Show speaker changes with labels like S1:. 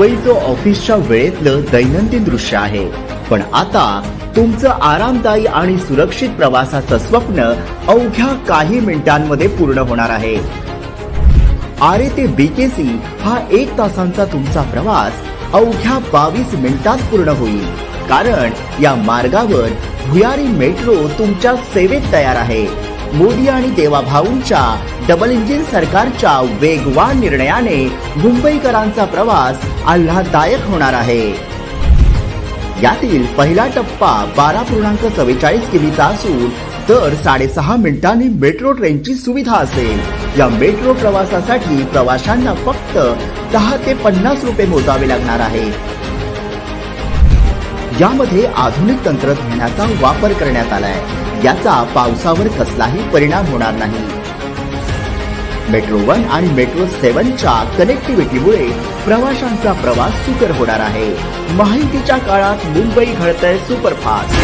S1: मुंबईचं ऑफिसच्या वेळेतलं दैनंदिन दृश्य आहे, पण आता तुमचं आरामदायी आणि सुरक्षित प्रवासाचं स्वप्न अवघ्या काही मिनिटांमध्ये पूर्ण होणार आहे। आरे ते बीकेसी हा 1 तासांचा तुमचा प्रवास अवघ्या 22 मिनिटात पूर्ण होईल, कारण या मार्गावर भुयारी मेट्रो तुमच्या सेवेत तयार आहे। मोदी आणि देवाभाऊंच्या डबल इंजिन सरकारच्या वेगवान निर्णयाने मुंबईकरांचा प्रवास आल्हाददायक होणार आहे। यातील पहिला टप्पा 12.44 किमीचा असून दर 6.5 मिनिटांनी मेट्रो ट्रेनची सुविधा असेल। या मेट्रो प्रवासासाठी प्रवाशांना फक्त 10 ते 50 रुपये मोजावे लागणार आहे। यामध्ये आधुनिक तंत्रज्ञानाचा वापर करण्यात आलाय, याचा पावसावर कसलाही परिणाम होणार नाही। मेट्रो 1 आणि मेट्रो 7च्या कनेक्टिव्हिटीमुळे प्रवाशांचा प्रवास सुकर होणार आहे। माहितीच्या काळात मुंबई घडतंय सुपरफास्ट।